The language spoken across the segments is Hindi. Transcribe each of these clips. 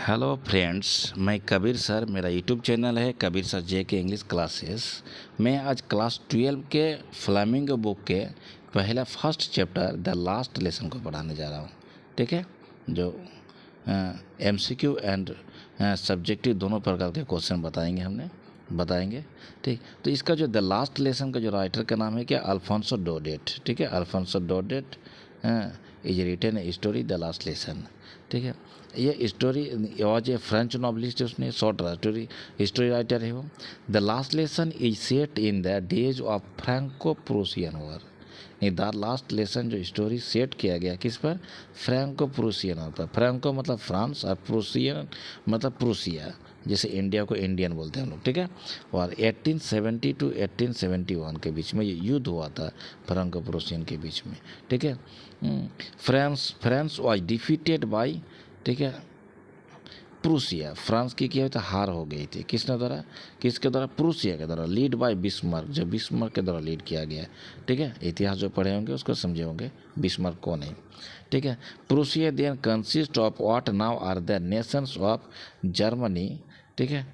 हेलो फ्रेंड्स, मैं कबीर सर। मेरा यूट्यूब चैनल है Kabir sir JK English classes. मैं आज क्लास 12 के फ्लेमिंगो बुक के पहला first chapter the last lesson को पढ़ाने जा रहा हूँ। ठीक है, जो MCQ एंड सब्जेक्टिव दोनों प्रकार के क्वेश्चन बताएंगे। ठीक, तो इसका जो द लास्ट लेसन का जो राइटर का नाम है क्या, अल्फोंसो डोडेट। ठीक है, Alphonse Daudet is written a story the last lesson. ठीक है, ये story was a French novelist है, उसने शॉर्ट स्टोरी राइटर है वो। The last lesson is set in the days of Franco Prussian war. The last lesson जो स्टोरी सेट किया गया किस पर, फ्रैंको प्रूसियन वॉर पर। फ्रैंको मतलब फ्रांस और प्रूसियन मतलब प्रूसिया, जैसे इंडिया को इंडियन बोलते हैं हम लोग। ठीक है, और 1870 टू 1871 के बीच में ये युद्ध हुआ था फ्रैंको प्रूसियन के बीच में। ठीक है, फ्रांस वॉज डिफीटेड बाई, ठीक है, प्रूसिया। फ्रांस की क्या था, हार हो गई थी। किसके द्वारा, प्रूसिया के द्वारा, लीड बाय बिस्मार्क, जो बिस्मार्क के द्वारा लीड किया गया। ठीक है, इतिहास जो पढ़े होंगे उसको समझे होंगे बिस्मार्क कौन है। ठीक है, Prussia then consist of what now are the nations of Germany, ठीक है,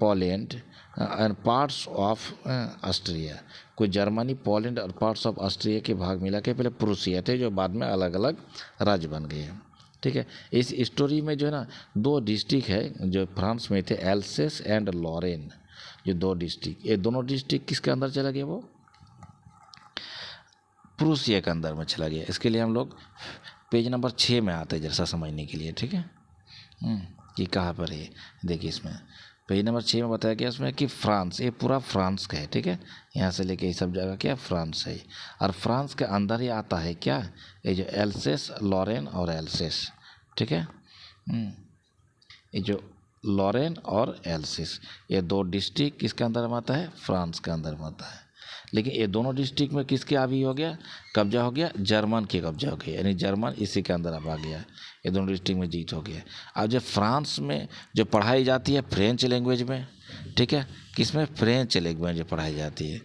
Poland and parts of Austria. कोई जर्मनी, पोलैंड और पार्ट्स ऑफ ऑस्ट्रिया के भाग मिला के पहले प्रूसिया थे, जो बाद में अलग अलग राज्य बन गए। ठीक है, इस स्टोरी में जो है ना, दो डिस्ट्रिक्ट है जो फ्रांस में थे, एल्सेस एंड लॉरेन। जो दो डिस्ट्रिक्ट, ये दोनों डिस्ट्रिक्ट किसके अंदर चला गया, वो प्रूसिया के अंदर में चला गया। इसके लिए हम लोग पेज नंबर 6 में आते हैं जैसा समझने के लिए। ठीक है, कि कहाँ पर है, देखिए इसमें पेज नंबर 6 में बताया गया इसमें कि फ्रांस, ये पूरा फ्रांस का है। ठीक है, यहाँ से लेके ये सब जगह क्या फ्रांस है, और फ्रांस के अंदर ही आता है क्या, ये जो एल्सेस, लॉरेन और एल्सेस। ठीक है, ये जो लॉरेन और एल्सेस, ये दो डिस्ट्रिक्ट किसके अंदर में आता है, फ्रांस के अंदर में आता है। लेकिन ये दोनों डिस्ट्रिक्ट में किसके अभी हो गया, कब्जा हो गया, जर्मन के कब्जा हो गया, यानी जर्मन इसी के अंदर अब आ गया। ये दोनों डिस्ट्रिक्ट में जीत हो गया। अब जो फ्रांस में जो पढ़ाई जाती है फ्रेंच लैंग्वेज में, ठीक है, किसमें, फ्रेंच लैंग्वेज में पढ़ाई जाती है।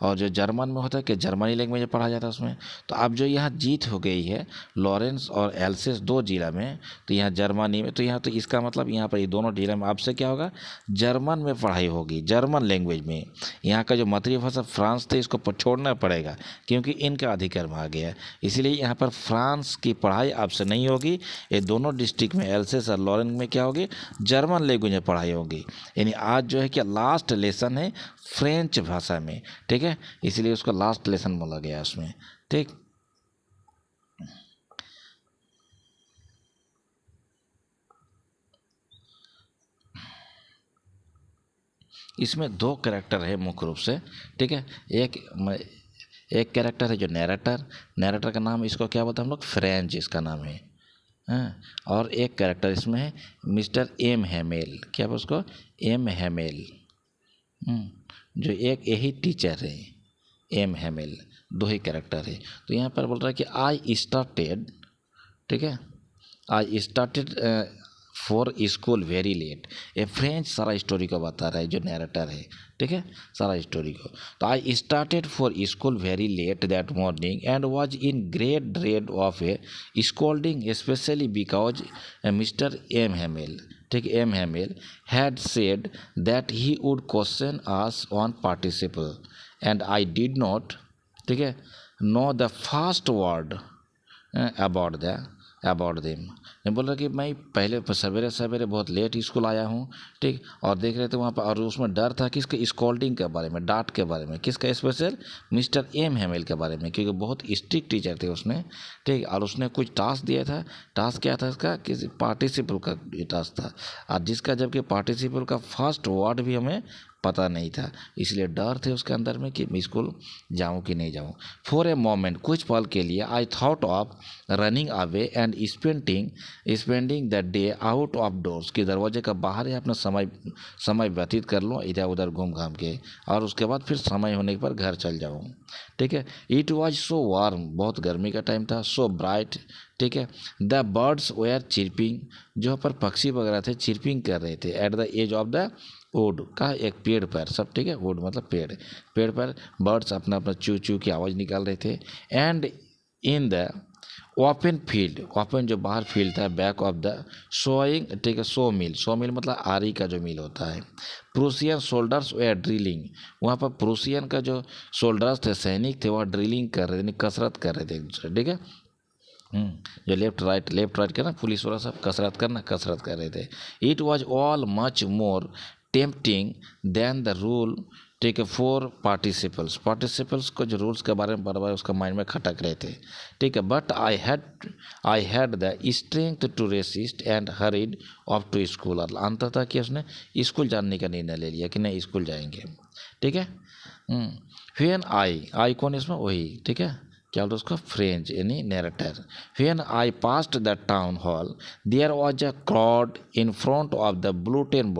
और जो जर्मन में होता है कि जर्मनी लैंग्वेज में पढ़ा जाता है उसमें। तो अब जो यहाँ जीत हो गई है लॉरेंस और एल्सेस दो जिला में, तो यहाँ जर्मनी में, तो यहाँ तो इसका मतलब यहाँ पर ये दोनों जिला में आपसे क्या होगा, जर्मन में पढ़ाई होगी, जर्मन लैंग्वेज में। यहाँ का जो मातृभाषा फ्रांस थे इसको छोड़ना पड़ेगा क्योंकि इनका अधिकार में आ गया है। इसलिए यहाँ पर फ्रांस की पढ़ाई आपसे नहीं होगी। ये दोनों डिस्ट्रिक्ट में एल्सेस और लॉरेन में क्या होगी, जर्मन लैंग्वेज में पढ़ाई होगी। यानी आज जो है क्या लास्ट लेसन है फ्रेंच भाषा में। ठीक है, इसलिए उसको लास्ट लेसन बोला गया उसमें। ठीक, इसमें दो कैरेक्टर है मुख्य रूप से। ठीक है, एक कैरेक्टर है जो नैरेटर का नाम, इसको क्या बोलते हैं हम लोग, फ्रेंच इसका नाम है। हाँ, और एक कैरेक्टर इसमें है मिस्टर एम हैमेल। क्या बोल उसको, एम हैमेल, जो एक यही टीचर है, एम हैमेल। दो ही कैरेक्टर है। तो यहाँ पर बोल रहा है कि आई स्टार्टेड, ठीक है, I started for school very late. ये फ्रेंच सारा स्टोरी को बता रहा है जो नैरेटर है। ठीक है, सारा स्टोरी को। तो I started for school very late that morning and was in great dread of a scolding specially because mister M Hamel, ठीक, M Hamel had said that he would question us on participle and I did not, ठीक है, know the first word about them। मैं बोल रहा कि मैं पहले सवेरे सवेरे बहुत लेट स्कूल आया हूँ। ठीक, और देख रहे थे वहाँ पर, और उसमें डर था किसके, स्कोल्डिंग के बारे में, डांट के बारे में। किसका, स्पेशल मिस्टर एम हैमेल के बारे में, क्योंकि बहुत स्ट्रिक्ट टीचर थे उसने। ठीक, और उसने कुछ टास्क दिया था। टास्क क्या था इसका, किसी पार्टिसिपल का टास्क था, और जिसका जबकि पार्टिसिपल का फर्स्ट वर्ड भी हमें पता नहीं था। इसलिए डर थे उसके अंदर में कि मैं स्कूल जाऊं कि नहीं जाऊं। फॉर ए मोमेंट, कुछ पल के लिए, I thought of running away and spending the day out of doors, कि दरवाजे का बाहर ही अपना समय व्यतीत कर लूँ इधर उधर घूम घाम के, और उसके बाद फिर समय होने पर घर चल जाऊँ। ठीक है, इट वॉज सो वार्म, बहुत गर्मी का टाइम था, सो ब्राइट, ठीक है, द बर्ड्स वेयर चिरपिंग, जो पर पक्षी वगैरह थे चिरपिंग कर रहे थे, at the edge of the wood का, एक पेड़ पर, सब ठीक है, वुड मतलब पेड़ पर बर्ड्स अपना अपना चू चू की आवाज़ निकाल रहे थे। And in the open field, open जो बाहर फील्ड था, बैक ऑफ द सोइंग, ठीक है, सो मिल मतलब आरी का जो मिल होता है। प्रूसियन सोल्डर्स वे ड्रिलिंग, वहाँ पर प्रूसियन का जो सोल्डर्स थे, सैनिक थे, वह ड्रिलिंग कर रहे थे, कसरत कर रहे थे एक दूसरे, ठीक है। जो लेफ्ट राइट करना, पुलिस वाला सब कसरत कर रहे थे। It was all much more tempting than the rule, ठीक है, फॉर पार्टिसिपल्स को जो रूल्स के बारे में बार उसका माइंड में खटक रहे थे, ठीक है। But I had the strength to resist and hurried off to school, अंततः कि उसने स्कूल जाने का निर्णय ले लिया कि नहीं स्कूल जाएंगे, ठीक है। व्हेन आई कौन इसमें, वही, ठीक है, क्या बोलते उसको, फ्रेंच यानी narrator. When I passed the town hall there was a crowd in front of the bulletin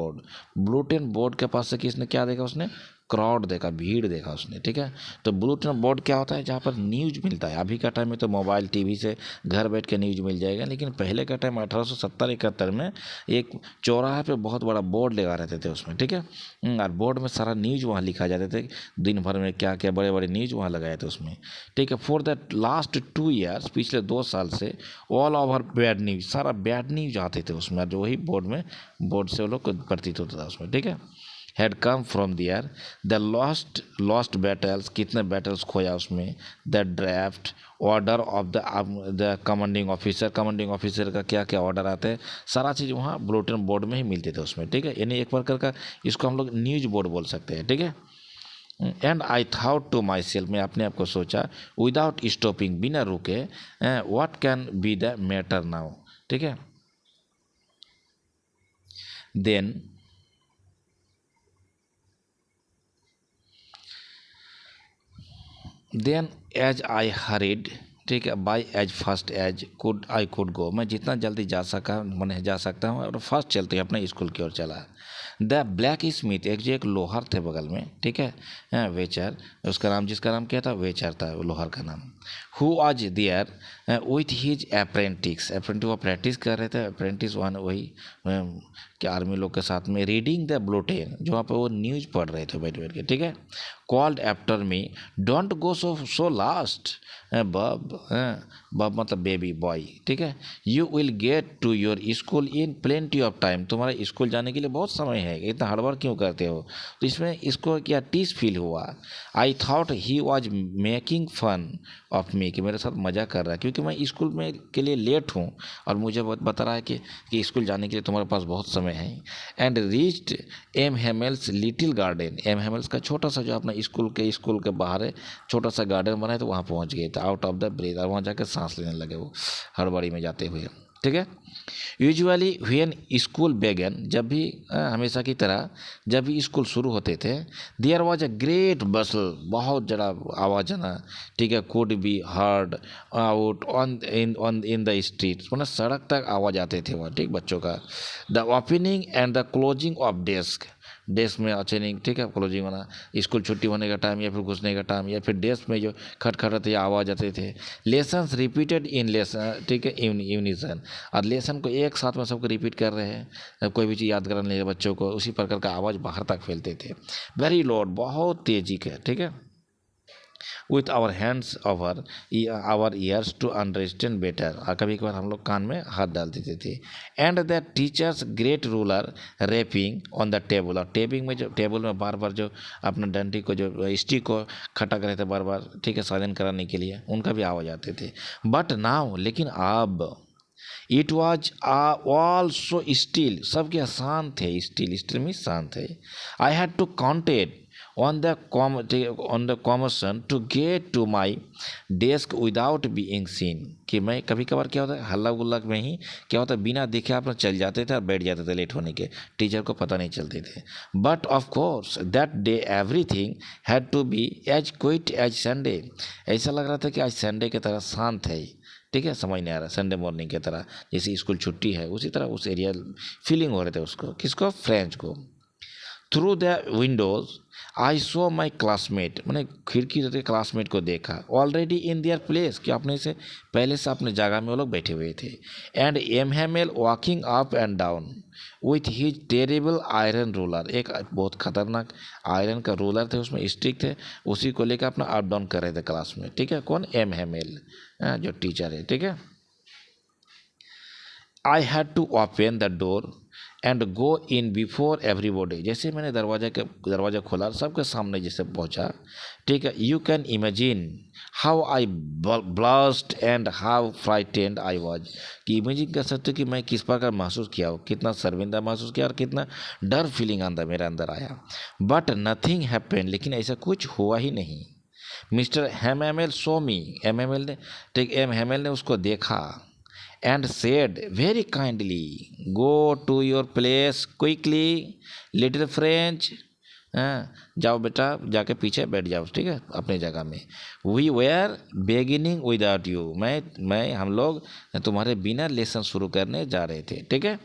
board के पास से किसने क्या देखा, उसने क्राउड देखा, भीड़ देखा उसने, ठीक है। तो बुलेटिन बोर्ड क्या होता है, जहाँ पर न्यूज मिलता है। अभी का टाइम में तो मोबाइल टीवी से घर बैठ के न्यूज मिल जाएगा, लेकिन पहले का टाइम 1870-71 में एक चौराहे पे बहुत बड़ा बोर्ड लगा रहते थे उसमें, ठीक है। और बोर्ड में सारा न्यूज वहाँ लिखा जाते थे, दिन भर में क्या क्या बड़े बड़े न्यूज वहाँ लगाए थे उसमें, ठीक है। फॉर द लास्ट 2 ईयर्स, पिछले 2 साल से ऑल ओवर बैड न्यूज, सारा बैड न्यूज आते थे उसमें, जो वही बोर्ड से वो लोग को प्रतीत होता था उसमें, ठीक है। Had come from there the lost battles, कितने बैटल्स खोया उसमें, the draft order of the commanding officer का क्या क्या ऑर्डर आते हैं, सारा चीज़ वहाँ बुलेटिन बोर्ड में ही मिलते थे उसमें, ठीक है। यानी एक प्रकार का इसको हम लोग न्यूज बोर्ड बोल सकते हैं, ठीक है। And I thought to myself, मैं अपने आप को सोचा, विदाउट स्टॉपिंग, बिना रुके, what can be the matter now, ठीक है। देन एज आई हरीड, ठीक है, by as fast as could go, मैं जितना जल्दी जा सकता हूँ और फर्स्ट चलते अपने स्कूल की ओर चला। द ब्लैक स्मिथ, एक लोहार थे बगल में, ठीक है, वेचर, उसका नाम, जिसका नाम क्या था, वेचर था, लोहार का नाम। हु आज देयर विथ हिज अप्रेंटिस, वो प्रैक्टिस कर रहे थे, अप्रेंटिस वन, वही कि आर्मी लोग के साथ में, रीडिंग द बुलेटिन, जो वहाँ पर वो न्यूज़ पढ़ रहे थे बैठ के, ठीक है। Called after me, don't go so last, bub मतलब बेबी बॉय, ठीक है। You will get to your school in plenty of time, तुम्हारा स्कूल जाने के लिए बहुत समय है, इतना हड़बड़ क्यों करते हो। तो इसमें इसको क्या टीस फील हुआ। I thought he was making fun of me, कि मेरे साथ मजा कर रहा है, क्योंकि मैं स्कूल में के लिए लेट हूँ और मुझे बता रहा है कि स्कूल जाने के लिए तुम्हारे पास बहुत समय है। And reached M Hamel's little garden, M Hamel's का छोटा सा जो अपना स्कूल के बाहर है, छोटा सा गार्डन बना है, तो वहाँ पहुँच गए थे, आउट ऑफ द ब्रेथ, और वहाँ जाकर सांस लेने लगे वो हड़बड़ी में जाते हुए, ठीक है। यूजुअली व्हेन स्कूल बेगन, जब भी हमेशा की तरह जब भी स्कूल शुरू होते थे, देयर वाज अ ग्रेट बसल, बहुत ज़्यादा आवाज़ आना, ठीक है, could be heard out in the street, मतलब सड़क तक आवाज़ आते थे वहाँ, ठीक, बच्चों का। The opening and the closing of desk में ओपनिंग, ठीक है, क्लोजिंग होना, स्कूल छुट्टी होने का टाइम या फिर घुसने का टाइम, या फिर डेस्क में जो खटखटाते आवाज़ आते थे। लेसन्स रिपीटेड इन लेसन, ठीक है, यूनिसन, और लेसन को एक साथ में सबको रिपीट कर रहे हैं, कोई भी चीज़ याद करने लगे बच्चों को, उसी प्रकार का आवाज़ बाहर तक फैलते थे। वेरी लाउड, बहुत तेजी का, ठीक है। With our hands over our ears to understand better, और कभी कभार हम लोग कान में हाथ डाल देते थे। And the teachers great ruler rapping on the table, और टेबल में बार बार जो अपने डंडी को, जो स्टिक को खटक रहे थे बार बार, ठीक है, साइलेंट कराने के लिए, उनका भी आवाज़ आते थे। बट नाउ, लेकिन अब, इट वॉज ऑल्सो स्टिल, सब क्या शांत थे, स्टिल में शांत है। I had to counted on the commotion to get to my desk without being seen, कि मैं कभी कभार क्या होता है, हल्ला गुल्ला में ही क्या होता है, बिना देखे आप चल जाते थे और बैठ जाते थे लेट होने के, टीचर को पता नहीं चलते थे। But of course that day everything had to be as quiet as Sunday, ऐसा लग रहा था कि आज संडे की तरह शांत है, ठीक है, समझ नहीं आ रहा, संडे मॉर्निंग की तरह, जैसे स्कूल छुट्टी है उसी तरह उस एरिया फीलिंग हो रहे थे उसको, किसको, फ्रेंच को। Through the Windows I so my classmate, मैंने खिड़की से क्लासमेट को देखा, ऑलरेडी इन देयर प्लेस, कि अपने से पहले से अपने जगह में वो लोग बैठे हुए थे। And M Hamel walking up and down, with his terrible iron ruler, एक बहुत खतरनाक आयरन का रूलर थे, उसमें स्टिक थे, उसी को लेकर अपना अप डाउन कर रहे थे क्लास में, ठीक है। कौन? एम हेमेल, जो टीचर है, ठीक है। I had to open the door and go in before everybody, जैसे मैंने दरवाजा खोला सबके सामने जैसे पहुंचा, ठीक है। You can imagine how I blast and how frightened I was, कि इमेजिन कर सकते हो कि मैं किस प्रकार महसूस किया हो, कितना शर्मिंदा महसूस किया और कितना डर फीलिंग अंदर मेरे अंदर आया। बट नथिंग हैपेंड, लेकिन ऐसा कुछ हुआ ही नहीं। मिस्टर हेमेल सो मी, एम हेमेल ने उसको देखा, and said very kindly, go to your place quickly little French, जाओ बेटा, जाके पीछे बैठ जाओ, ठीक है, अपनी जगह में। We where beginning without you, हम लोग तुम्हारे बिना लेसन शुरू करने जा रहे थे, ठीक है।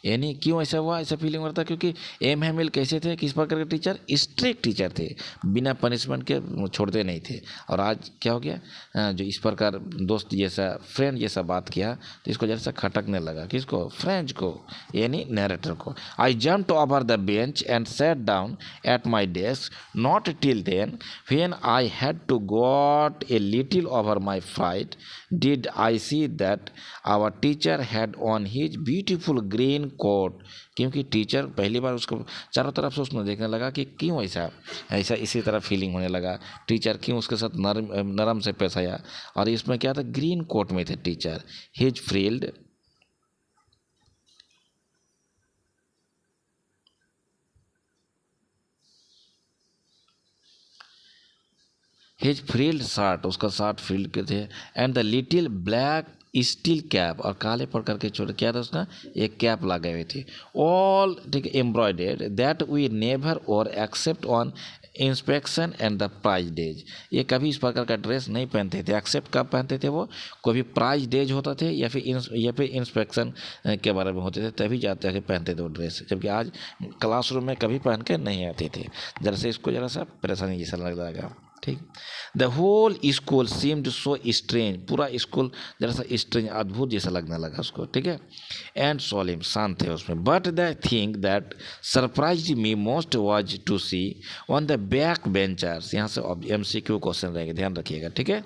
यानी क्यों ऐसा हुआ, ऐसा फीलिंग हो रहा था, क्योंकि एम हेमिल कैसे थे, किस प्रकार के टीचर? स्ट्रिक्ट टीचर थे, बिना पनिशमेंट के छोड़ते नहीं थे। और आज क्या हो गया, जो इस प्रकार दोस्त जैसा, फ्रेंड जैसा बात किया, तो इसको जैसा खटकने लगा, किसको? फ्रेंच को, यानी नरेटर को। I jumped over the bench and sat down at my desk, not till then when I had to got a little over my fright did I see that our teacher had on his beautiful green coat, क्योंकि टीचर पहली बार उसको चारों तरफ से उसने देखने लगा कि क्यों ऐसा ऐसा इसी तरह फीलिंग होने लगा, टीचर क्यों उसके साथ नरम से पेश आया। और इसमें क्या था, ग्रीन कोट में थे टीचर। हिज फ्रिल्ड शर्ट, उसका शर्ट फ्रिल्ड के थे, and the little black steel cap, और काले पर करके छोटे क्या था उसका, एक कैप लगे हुए थे। ऑल, ठीक है, embroidered, that we never or except on inspection and the prize days, ये कभी इस प्रकार का ड्रेस नहीं पहनते थे। एक्सेप्ट कब पहनते थे वो, कोई प्राइज डेज होता थे या फिर इंस्पेक्शन के बारे में होते थे, तभी जाते हैं पहनते थे वो ड्रेस, जबकि आज क्लासरूम में कभी पहन के नहीं आते थे। जरा से इसको जरा सा परेशानी जैसा लग जाएगा, ठीक। The whole school seemed so strange, पूरा स्कूल जरा सा स्ट्रेंज, अद्भुत जैसा लगने लगा उसको, ठीक है। एंड सोलिम, शांत थे उसमें। But the thing that surprise me most was to see on the back benchers, यहाँ से MCQ क्वेश्चन रहेंगे, ध्यान रखिएगा, ठीक है।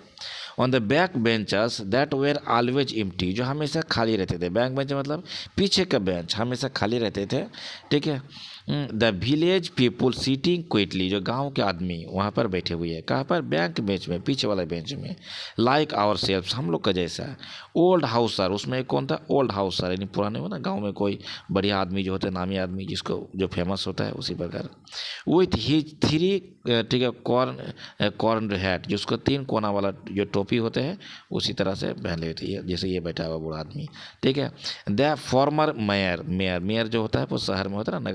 On the back benchers that were always empty, जो हमेशा खाली रहते थे। बैक बेंच मतलब पीछे का बेंच, हमेशा खाली रहते थे, ठीक है। द विलेज पीपुल सीटिंग क्विटली, जो गांव के आदमी वहाँ पर बैठे हुए हैं, कहाँ पर? बैंक बेंच में, पीछे वाला बेंच में। लाइक आवर सेल्फ, हम लोग का जैसा। ओल्ड हाउसर, उसमें एक कौन था? ओल्ड हाउसर, यानी पुराने हो ना, गांव में कोई बढ़िया आदमी जो होता है, नामी आदमी, जिसको जो फेमस होता है, उसी प्रकार। विथ हिज 3, ठीक है, कॉर्न हैट, जिसको 3 कोना वाला जो टोपी होते हैं, उसी तरह से पहन लेते हैं, जैसे ये बैठा हुआ बूढ़ा आदमी, ठीक है। द फॉर्मर मेयर जो होता है वो शहर में होता है ना,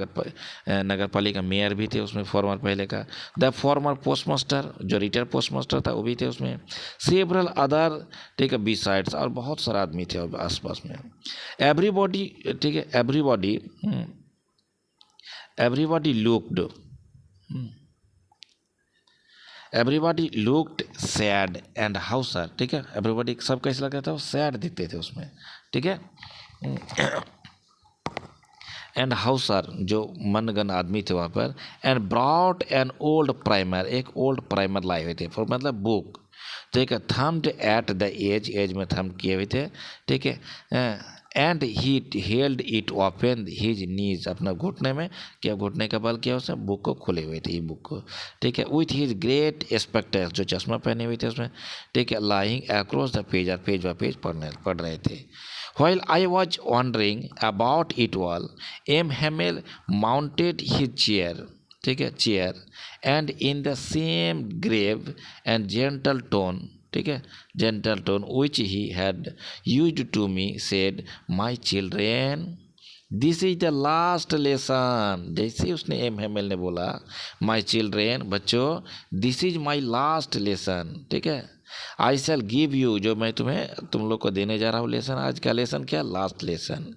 नगर पालिका मेयर भी थे उसमें, फॉर्मर पहले का। द फॉर्मर पोस्ट मास्टर, जो रिटायर्ड पोस्ट मास्टर था, वो भी थे उसमें। सेवरल अदर, ठीक है, बिसाइड्स, और बहुत सारा आदमी थे आसपास में। एवरीबॉडी, ठीक है, everybody looked sad and Hauser, ठीक है। एवरीबॉडी, सब कैसे लगता था, वो सैड दिखते थे उसमें, ठीक है। एंड हाउसर, जो मनगन आदमी थे वहाँ पर। And brought an old primer, एक ओल्ड प्राइमर लाए हुए थे, फॉर मतलब बुक, ठीक है। थम्ड एट द एज में थम किए हुए थे, ठीक है। And he held it open his knees, अपना घुटने में, क्या घुटने का बल किया उसने, बुक को खोले हुए थे, ये बुक को, ठीक है। विथ हिज ग्रेट स्पेक्टर्स, जो चश्मा पहने हुए थे उसमें, ठीक है। लाइंग अक्रॉस द पेज, और पेज बाय पेज पढ़ रहे थे। While I was wondering about it all, M. Hamel mounted his chair, ठीक है, chair, and in the same grave and gentle tone, ठीक है, gentle tone which he had used to me, said, "My children, this is the last lesson". जैसे उसने एम हेमेल ने बोला, माई चिल्ड्रेन, बच्चों, this is my last lesson, ठीक है। आई शैल गिव यू, जो मैं तुम लोग को देने जा रहा हूँ लेसन, आज का लेसन क्या? Last lesson.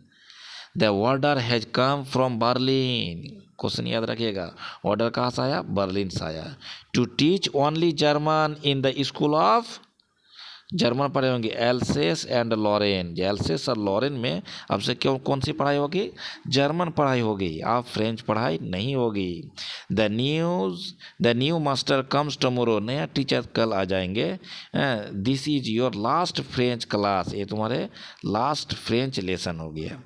The order has come from Berlin, question याद रखिएगा, ऑर्डर कहाँ से आया? बर्लिन से आया। To teach only German in the school of German पढ़े होंगे एल्सेस एंड लॉरेन। एल्सेस और लॉरेन में आपसे क्यों कौन सी पढ़ाई होगी? जर्मन पढ़ाई होगी, आप फ्रेंच पढ़ाई नहीं होगी। The new master comes tomorrow, नया टीचर कल आ जाएंगे। This is your last French class, ये तुम्हारे लास्ट फ्रेंच लेसन हो गया।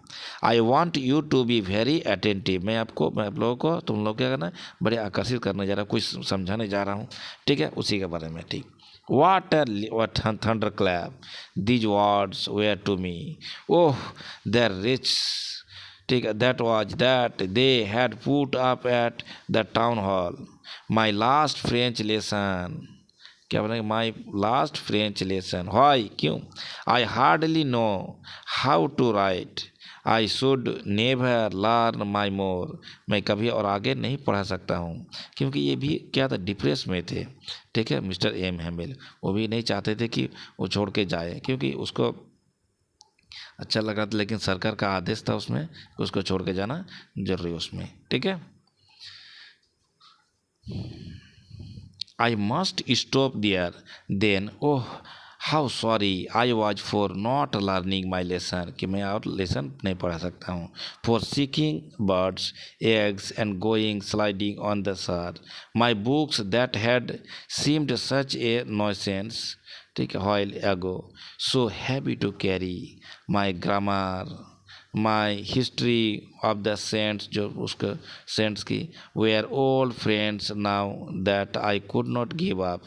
I want you to be very attentive, मैं आप लोगों को तुम लोग क्या करना है, बड़े आकर्षित करने जा रहा हूँ, कुछ समझाने जा रहा हूँ, ठीक है, उसी के बारे में। ठीक, what thunderclap, these words were to me, oh they're rich, ठीक है, that was that they had put up at the town hall, my last French lesson, क्या बोलेंगे, my last French lesson. Why, क्यों? I hardly know how to write, I should never learn my more, मैं कभी और आगे नहीं पढ़ा सकता हूँ, क्योंकि ये भी क्या था, डिप्रेस में थे, ठीक है। मिस्टर एम हैमिल वो भी नहीं चाहते थे कि वो छोड़ के जाए, क्योंकि उसको अच्छा लग रहा था, लेकिन सरकार का आदेश था उसमें कि उसको छोड़ के जाना जरूरी उसमें, ठीक है। I must stop there. Then, oh, how sorry I was for not learning my lesson, कि मैं और लेसन नहीं पढ़ा सकता हूँ। For seeking birds, eggs and going sliding on the shore. My books that had seemed such a nuisance, ठीक है, while ago, so heavy to carry. My grammar, my history of the saints, जो उसका सेंट्स की, they are old friends now that I could not give up,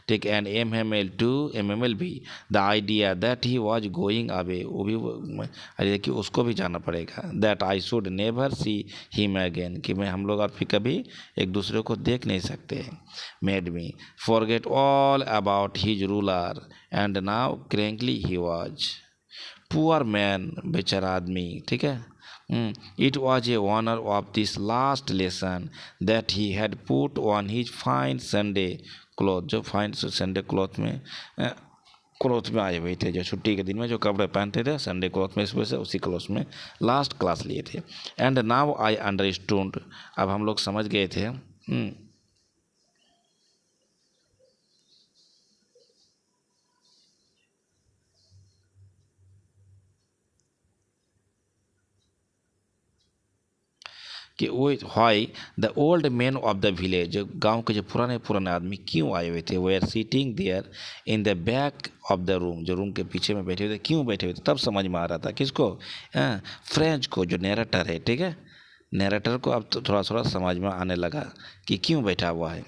ठीक, एंड MML टू MML भी the idea that he was going away, वो भी आइडिया कि उसको भी जाना पड़ेगा, that I should never see him again, कि मैं हम लोग और फिर कभी एक दूसरे को देख नहीं सकते, made me forget all about his ruler and now crankly he was, poor man, बेचारा आदमी, ठीक है। It was a honour of this last lesson that he had put on his fine Sunday cloth, जो फाइन संडे क्लॉथ में आए हुए थे, जो छुट्टी के दिन में जो कपड़े पहनते थे संडे क्लॉथ में, इस वजह से उसी क्लॉथ में लास्ट क्लास लिए थे। एंड नाउ आई अंडरस्टूड, अब हम लोग समझ गए थे, कि वो why the old man of the village, जो गांव के जो पुराने पुराने आदमी क्यों आए हुए थे, वो are sitting there in the back of the room, जो रूम के पीछे में बैठे हुए थे, क्यों बैठे हुए थे, तब समझ में आ रहा था किसको, फ्रेंच को, जो नैरेटर है, ठीक है, नैरेटर को अब तो थोड़ा थोड़ा समझ में आने लगा कि क्यों बैठा हुआ है।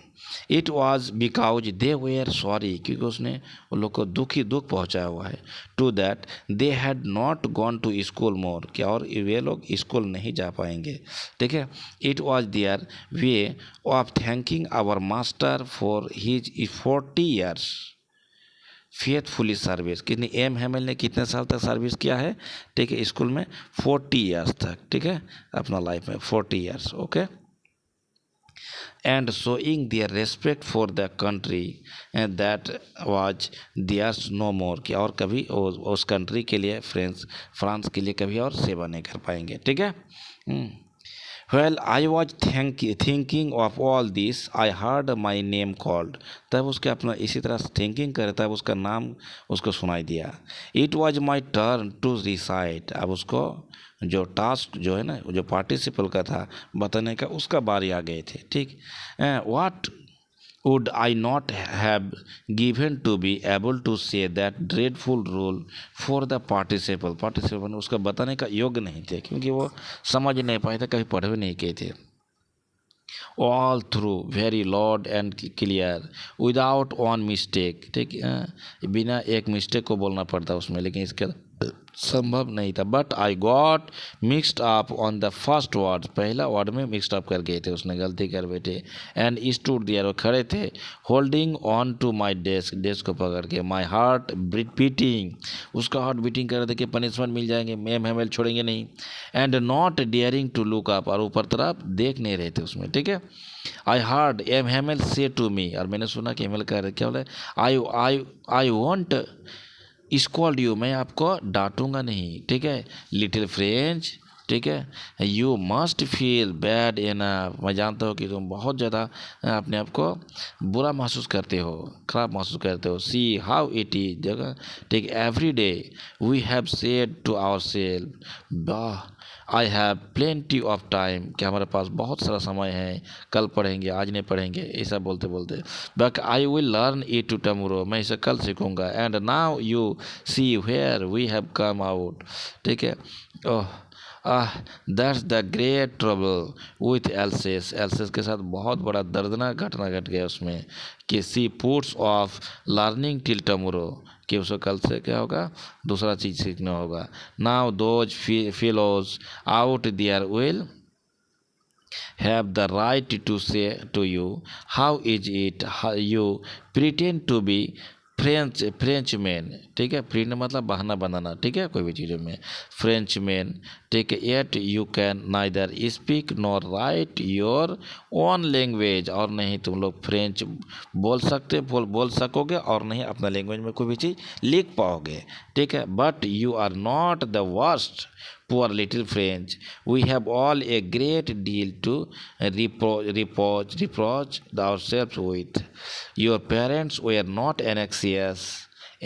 It was because they were sorry, क्योंकि उसने उन लोग को दुख पहुंचाया हुआ है, to that they had not gone to school more, क्या और वे लोग स्कूल नहीं जा पाएंगे, ठीक है। It was their way of thanking our master for his 40 years faithfully service, कितनी एम हैमिल ने कितने साल तक सर्विस किया है, ठीक है, स्कूल में 40 ईयर्स तक, ठीक है, अपना लाइफ में 40 years, okay. And showing their respect for the country and that was theirs no more, कि और कभी उस कंट्री के लिए फ्रांस के लिए कभी और सेवा नहीं कर पाएंगे, ठीक है। While I was thinking of all this, I heard my name called. तब उसके अपना इसी तरह थिंकिंग करे, तब उसका नाम उसको सुनाई दिया। It was my turn to recite. अब उसको जो टास्क जो है ना, जो पार्टिसिपल का था बताने का, उसका बारी आ गए थे, ठीक। What would I not have given to be able to say that dreadful rule for the participle? Participle उसका बताने का योग्य नहीं थे, क्योंकि वो समझ नहीं पाए थे, कभी पढ़े भी नहीं किए थे। All through very loud and clear without one mistake, ठीक, बिना एक मिस्टेक को बोलना पड़ता उसमें, लेकिन इसके संभव नहीं था। But I got mixed up on the first word, पहला वर्ड में मिक्सड अप कर गए थे, उसने गलती कर बैठे। एंड स्टूड देयर, वो खड़े थे, holding on to my desk को पकड़ के, माई हार्ट बीटिंग, उसका हार्ट बीटिंग कर रहे थे कि पनिशमेंट मिल जाएंगे, मैम हैमिल छोड़ेंगे नहीं। And not daring to look up, और ऊपर तरफ देख नहीं रहे थे उसमें, ठीक है। आई हार्ड एम हैमिल से टू मी, और मैंने सुना कि हैमिल कह रहे, क्या बोले, आई वॉन्ट स्कॉल्ड यू, मैं आपको डांटूंगा नहीं, ठीक है, लिटिल फ्रेंच, ठीक है। You must feel bad enough, मैं जानता हूँ कि तुम बहुत ज़्यादा अपने आप को बुरा महसूस करते हो, खराब महसूस करते हो। सी हाउ इट इज, जगह ठीक, every day we have said to ourself, I have plenty of time, कि हमारे पास बहुत सारा समय है, कल पढ़ेंगे, आज नहीं पढ़ेंगे, ऐसा बोलते बोलते। But I will learn it to tomorrow, मैं इसे कल सीखूंगा। And now you see where we have come out, ठीक है। Oh that's the great trouble with Alsace, Alsace के साथ बहुत बड़ा दर्दनाक घटना घट गया उसमें, कि see puts off learning till tomorrow, कि उसको कल से क्या होगा, दूसरा चीज़ सीखना होगा। Now those fellows out there will have the right to say to you, how is it how you pretend to be Frenchman, ठीक है। प्रिंट मतलब बहाना बनाना, ठीक है, कोई भी चीज़ों में। फ्रेंचमैन, ठीक है। Yet you can neither speak nor right your own language, और नहीं तुम लोग फ्रेंच बोल सकोगे, और नहीं अपना लैंग्वेज में कोई भी चीज़ लिख पाओगे, ठीक है। But you are not the worst, poor little French. We have all a great deal to reproach ourselves with. Your parents were not anxious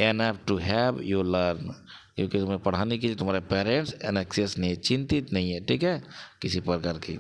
enough to have you learn. क्योंकि तुम्हें पढ़ाने के लिए तुम्हारे पेरेंट्स एनएक्सियस नहीं, चिंतित नहीं है, ठीक है, किसी प्रकार की।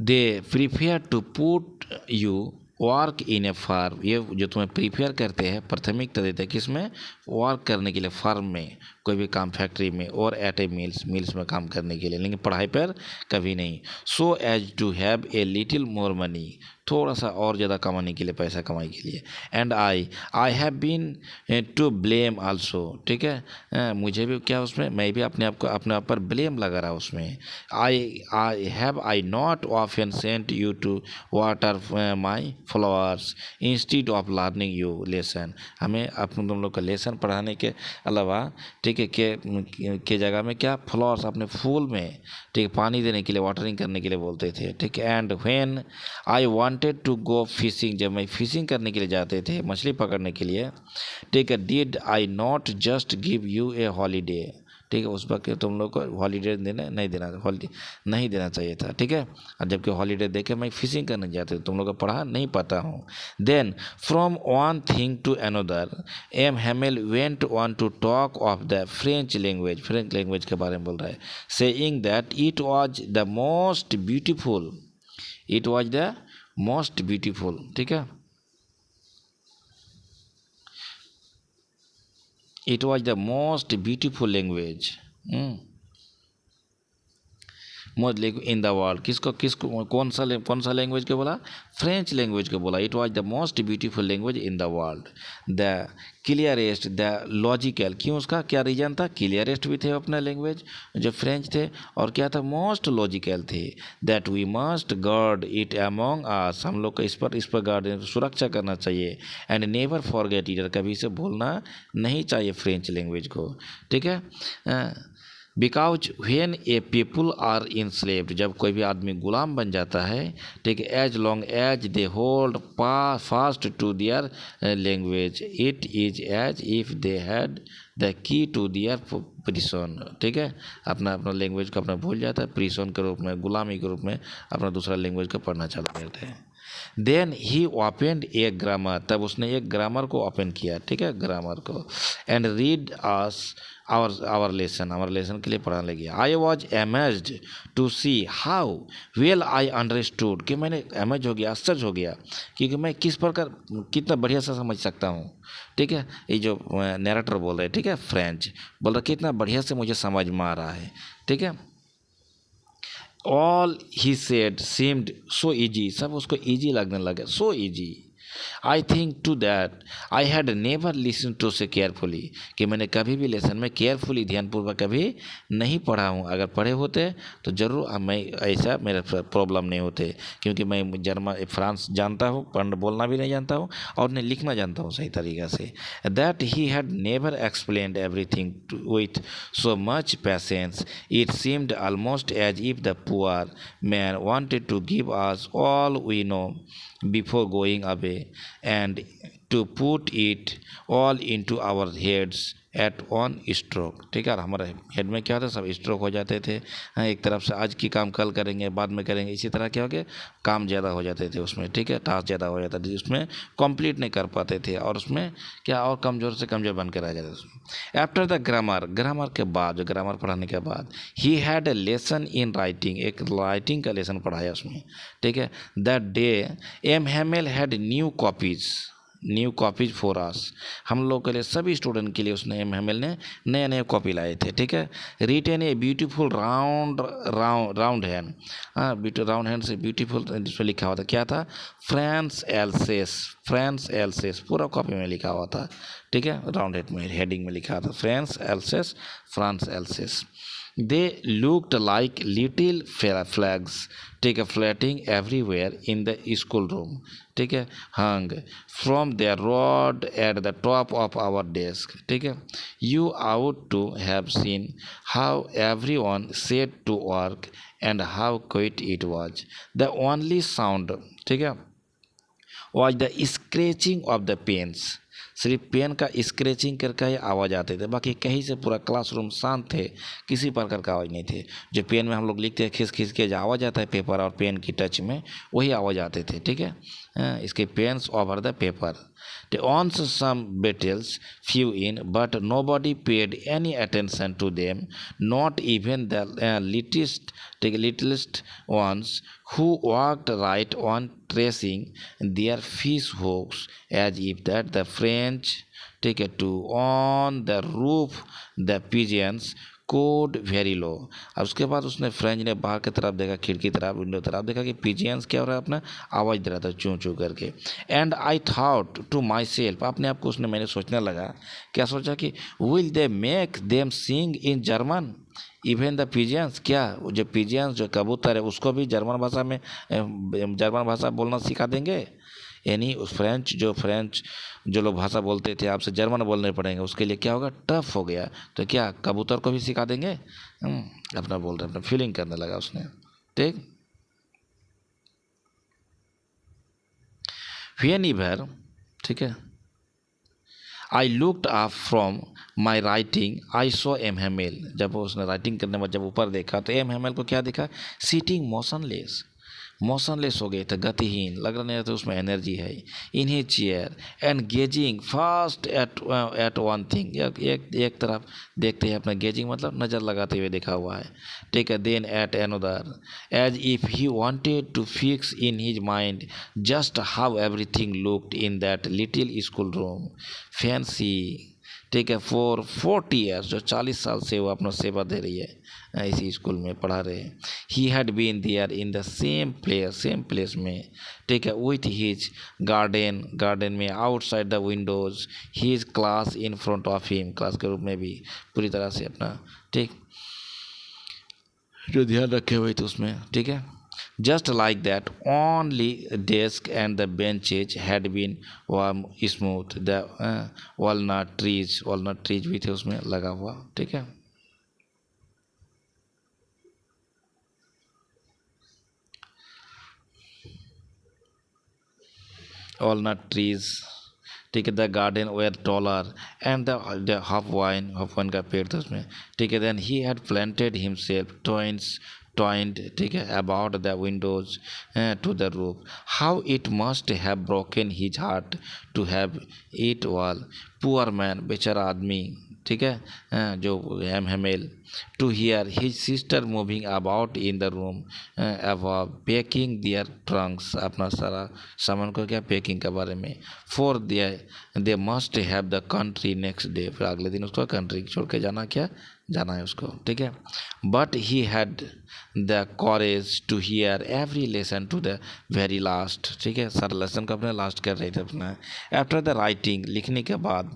They prefer to put you work in a farm, ये जो तुम्हें प्रिफेयर करते हैं, प्राथमिकता देते हैं किसमें, वर्क करने के लिए, फार्म में, कोई भी काम, फैक्ट्री में, और एट ए मिल्स में काम करने के लिए, लेकिन पढ़ाई पर कभी नहीं। So as to have a little more money, थोड़ा सा और ज़्यादा कमाने के लिए, पैसा कमाने के लिए। And I have been to blame also, ठीक है, मुझे भी क्या उसमें, मैं भी अपने आप पर ब्लेम लगा रहा उसमें। I not often sent you to water my flowers instead of learning you lesson, हमें अपने तुम लोग का लेसन पढ़ाने के अलावा, ठीक है, के जगह में क्या, फ्लावर्स, अपने फूल में, ठीक है, पानी देने के लिए, वाटरिंग करने के लिए बोलते थे, ठीक है। And when I wanted to go fishing, जब मैं फिशिंग करने के लिए जाते थे, मछली पकड़ने के लिए, ठीक है, did I not just give U A holiday, ठीक है, उस वक्त तुम लोग को हॉलीडे नहीं देना चाहिए था, ठीक है। और जबकि हॉलीडे देके मैं फिशिंग करने जाते, तुम लोग को पढ़ा नहीं पाता हूँ। Then from one thing to another M Hamel went on to talk of the French language के बारे में बोल रहा है, saying that it was the most beautiful, ठीक है। It was the most beautiful language. Most language in the world, किसको कौन सा लैंग्वेज को बोला, फ्रेंच लैंग्वेज को बोला। It was the most beautiful language in the world, the clearest, the logical, क्यों, उसका क्या रीजन था, क्लियरेस्ट भी थे अपना लैंग्वेज जो फ्रेंच थे, और क्या था, मोस्ट लॉजिकल थे। That we must guard it among us, हम लोग को इस पर गार्ड, सुरक्षा करना चाहिए। एंड नेवर फॉरगेट इट, कभी इसे भूलना नहीं चाहिए फ्रेंच लैंग्वेज को, ठीक है। Because when a people are enslaved, जब कोई भी आदमी गुलाम बन जाता है, ठीक है, as long as they hold fast to their language, it is as if they had the key to their prison, ठीक है, अपना लैंग्वेज को अपना भूल जाता है, प्रिजन के रूप में, गुलामी के रूप में अपना दूसरा लैंग्वेज को पढ़ना चालू करते हैं। Then he opened a grammar, तब उसने एक ग्रामर को ओपन किया, ठीक है, ग्रामर को। And read us our lesson के लिए पढ़ाने लगी। I was amazed to see how well I understood, कि मैंने अमेज हो गया, आश्चर्य हो गया, क्योंकि मैं किस प्रकार, कितना बढ़िया से समझ सकता हूँ, ठीक है। ये जो नैरेटर बोल रहे हैं, ठीक है, फ्रेंच बोल रहा, कितना बढ़िया से मुझे समझ में आ रहा है, ठीक है। All he said seemed so easy, सब उसको ईजी लगने लगे, so easy. I think too that I had never listen to so carefully, कि मैंने कभी भी लेसन में केयरफुली, ध्यानपूर्वक कभी नहीं पढ़ा हूँ। अगर पढ़े होते तो ज़रूर मैं ऐसा मेरा प्रॉब्लम नहीं होते, क्योंकि मैं फ्रांस जानता हूँ, बोलना भी नहीं जानता हूँ, और नहीं लिखना जानता हूँ सही तरीक़ा से। That he had never explained everything with so much patience, it seemed almost as if the poor man wanted to give us all we know before going away and to put it all into our heads at one stroke. ठीक है, और हमारे हेड में क्या होता है, सब स्ट्रोक हो जाते थे। हाँ, एक तरफ से आज की काम कल करेंगे, बाद में करेंगे, इसी तरह क्या हो गया, काम ज़्यादा हो जाते थे उसमें। ठीक है, टास्क ज़्यादा हो जाता था, उसमें कंप्लीट नहीं कर पाते थे, और उसमें क्या और कमज़ोर से कमज़ोर बन के रह जाते थे उसमें। आफ्टर द ग्रामर, ग्रामर के बाद, जो ग्रामर पढ़ाने के बाद, he had a lesson in writing, एक राइटिंग का लेसन पढ़ाया उसमें। ठीक है, that day M Hamel had new copies for us, हम लोग के लिए, सभी स्टूडेंट के लिए उसने, एम हेमेल ने नए नए कॉपी लाए थे। ठीक है, retain a beautiful round hand, हाँ, राउंड हैंड से ब्यूटीफुल इसमें लिखा हुआ था, क्या था, फ्रांस एल्सेस पूरा कॉपी में लिखा हुआ था। ठीक है, राउंड हेड में, हेडिंग में लिखा था France Alsace. They looked like little flags, ठीक है, fluttering everywhere in the school room. ठीक है, hung from their rod at the top of our desk. ठीक है, you ought to have seen how everyone set to work and how quiet it was. The only sound, ठीक है, was the scratching of the pens, सिर्फ पेन का स्क्रेचिंग करके ही आवाज़ आते थे, बाकी कहीं से पूरा क्लासरूम शांत थे, किसी प्रकार का आवाज़ नहीं थे। जो पेन में हम लोग लिखते हैं, खिस खिस के जो आवाज़ आता है पेपर और पेन की टच में, वही आवाज़ आते थे। ठीक है, इसके pens over the paper. They once some battles few in, but nobody paid any attention to them, not even the littlest ones who walked right on tracing their fish hooks as if that the French take it to on the roof the pigeons code very low. अब उसके बाद उसने फ्रेंच ने बाहर की तरफ देखा, खिड़की तरफ, विंडो तरफ देखा कि पिजियंस क्या हो रहा है, अपना आवाज़ दे रहा था चूँ चूँ करके। And I thought to myself, अपने आप को उसने, मैंने सोचने लगा, क्या सोचा कि will they make them sing in German even the pigeons, क्या जो पिजियंस जो कबूतर है उसको भी जर्मन भाषा बोलना सिखा देंगे। यानी उस फ्रेंच जो लोग भाषा बोलते थे, आपसे जर्मन बोलने पड़ेंगे, उसके लिए क्या होगा, टफ हो गया, तो क्या कबूतर को भी सिखा देंगे। अपना बोल रहे, अपना फीलिंग करने लगा उसने। ठीक, व्हेनेवर, ठीक है, I looked up from my writing I saw M Hamel, जब उसने राइटिंग करने में जब ऊपर देखा तो एम हेमेल को क्या दिखा, सीटिंग मोशनलेस हो गए थे, गतिहीन, लग रहा नहीं था उसमें एनर्जी है। In he chair and gazing fast at one thing, एक तरफ देखते हैं, अपना गेजिंग मतलब नज़र लगाते हुए देखा हुआ है। Take a then at another as if he wanted to fix in his mind just how everything looked in that little school room fancy. ठीक है, फॉर 40 ईयर्स, जो 40 साल से वो अपना सेवा दे रही है, इसी स्कूल में पढ़ा रहे हैं। He had been there in the same place में। ठीक है, विथ हिज गार्डन में, outside the windows, his class in front of him, class के रूप में भी पूरी तरह से अपना, ठीक, जो ध्यान रखे हुए थे उसमें। ठीक है, just like that only desk and the benches had been warm smooth, the walnut trees भी थे उसमें लगा हुआ। ठीक है, walnut trees। ठीक है, the garden were taller and the half vine का पेड़ था उसमें। ठीक है, then he had planted himself twined, ठीक है, about the windows to the roof, how it must have broken his heart to have it all, poor man, बेचारा आदमी। ठीक है, जो Hamel, to hear his sister moving about in the room about packing their trunks, अपना सारा सामान को क्या पैकिंग के बारे में। For they must have the country next day, फिर अगले दिन उसको कंट्री छोड़ के जाना है उसको। ठीक है, but he had the courage to hear every lesson to the very last. ठीक है, सारा लेसन को अपने लास्ट कर रहे थे अपना। आफ्टर द राइटिंग, लिखने के बाद,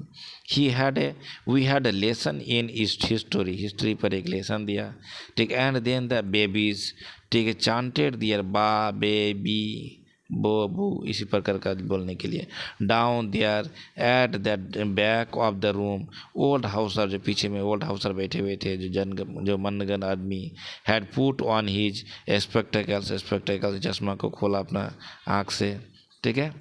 we had a lesson in history पर एक लेसन दिया। ठीक, एंड देन द बेबीज, ठीक है, चांटेड दियर बा बेबी बो बू, इसी प्रकार का बोलने के लिए। Down there at that back of the room, old Hauser, जो पीछे में ओल्ड हाउसर बैठे हुए थे, जो मनगन आदमी, had put on his spectacles, चश्मा को खोला अपना आँख से। ठीक है,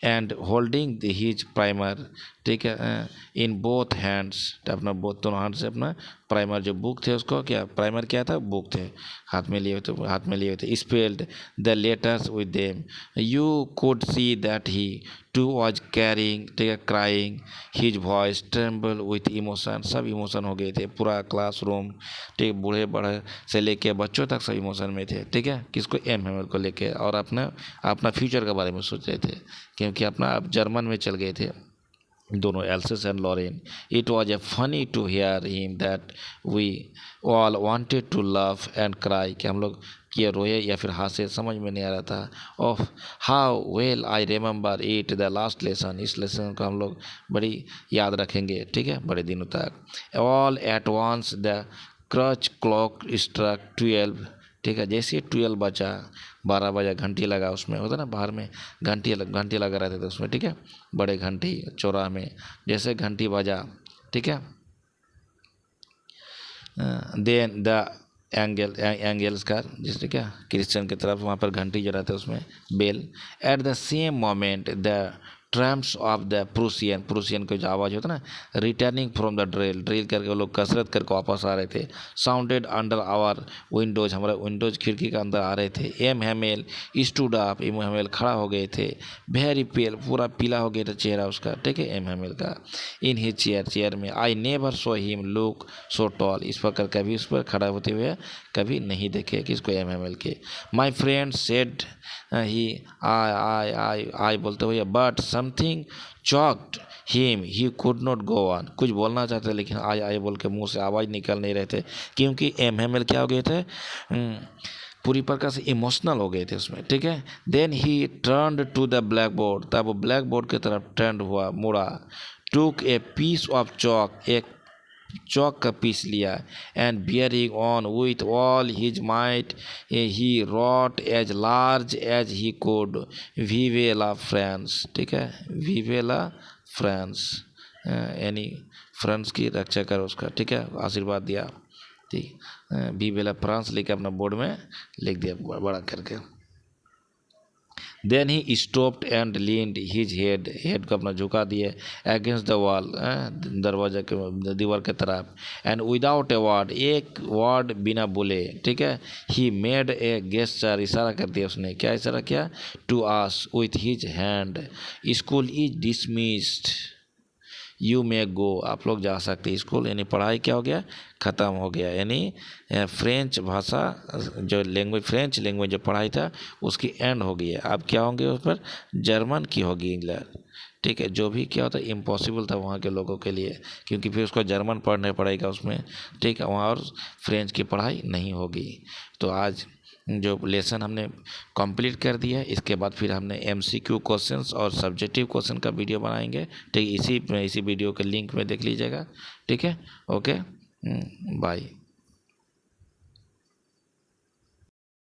एंड होल्डिंग हिज प्राइमर, ठीक है, इन बोथ हैंड्स, अपना बोथ दोनों हाथ से अपना प्राइमर जो बुक थे उसको, क्या प्राइमर क्या था, बुक थे, हाथ में लिए हुए थे, spelled the letters with them, you could see that he too was carrying, ठीक है, crying, his voice tremble with emotion, सब इमोशन हो गए थे, पूरा क्लासरूम, ठीक, बूढ़े बड़े से लेके बच्चों तक सब इमोशन में थे, ठीक है, किसको, एम को लेके, और अपना अपना फ्यूचर के बारे में सोच रहे थे, क्योंकि अपना अब जर्मन में चल गए थे दोनों, Alsace and Lorraine. It was a funny to hear him that we all wanted to love and cry, कि हम लोग कि रोए या फिर हंसे, समझ में नहीं आ रहा था. Of how well I remember it the last lesson, इस लेसन को हम लोग बड़ी याद रखेंगे, ठीक है, बड़े दिनों तक. All at once the church clock struck 12, ठीक है, जैसे 12 बजा, 12 बजा, घंटी लगा, उसमें होता ना बाहर में घंटी लगा रहते थे उसमें, ठीक है, बड़े घंटी चौराहे में, जैसे घंटी बजा, ठीक है, देन द एंगल्स का, जिससे क्या क्रिश्चियन की तरफ वहाँ पर घंटी जो रहता है उसमें bell. At the same moment the trumpets of the Prussian का जो आवाज़ होता है ना, रिटर्निंग फ्रॉम द ड्रिल करके वो लोग कसरत करके वापस आ रहे थे, साउंडेड अंडर आवर विंडोज, हमारे विंडोज खिड़की के अंदर आ रहे थे. M Hamel stood up, M Hamel खड़ा हो गए थे, वेरी पेल, पूरा पीला हो गया था चेहरा उसका, ठीक है, एम हेमेल का. इन हिज चेयर में, I never saw him look so tall, इस पर कभी उस पर खड़ा होते हुए कभी नहीं देखे, किसको, एम हेमेल के. माई फ्रेंड सेड ही आई बोलते हुए, but something choked him, he could not go on, कुछ बोलना चाहते लेकिन आई बोल के मुंह से आवाज़ निकल नहीं रहे थे, क्योंकि एम हेमेल क्या हो गए थे, पूरी प्रकार से इमोशनल हो गए थे उसमें, ठीक है. Then he turned to the black board, तब वो ब्लैक बोर्ड की तरफ टर्न हुआ, मुड़ा. Took a piece of chalk, एक चौक का पीस लिया, and bearing on with all his might he wrote as large as he could, vive la France, ठीक है, विवे ला फ्रांस, यानी फ्रांस की रक्षा करो उसका, ठीक है, आशीर्वाद दिया, ठीक, विवे ला फ्रांस लेके अपना बोर्ड में लिख दिया बड़ा करके. Then he stopped and leaned his head को अपना झुका दिए, अगेंस्ट द वॉल, दरवाजा के दीवार के तरफ, एंड विदाउट ए वर्ड, एक वर्ड बिना बोले, ठीक है, ही मेड ए गेस्चर, इशारा कर दिया उसने, क्या इशारा किया, to us with his hand, school is dismissed, you may go, आप लोग जा सकते हैं स्कूल, यानी पढ़ाई क्या हो गया, ख़त्म हो गया, यानी फ्रेंच भाषा जो लैंग्वेज, फ्रेंच लैंग्वेज जो पढ़ाई था उसकी एंड हो गई है, अब क्या होंगे उस पर, जर्मन की होगी इंग्लैंड, ठीक है, जो भी क्या होता है इम्पॉसिबल था वहाँ के लोगों के लिए, क्योंकि फिर उसको जर्मन पढ़ने पड़ेगा उसमें, ठीक है, वहाँ और फ्रेंच की पढ़ाई नहीं होगी. तो आज जो लेसन हमने कंप्लीट कर दिया है, इसके बाद फिर हमने MCQ क्वेश्चंस और सब्जेक्टिव क्वेश्चन का वीडियो बनाएंगे, ठीक, इसी वीडियो के लिंक में देख लीजिएगा, ठीक है, ओके, बाय.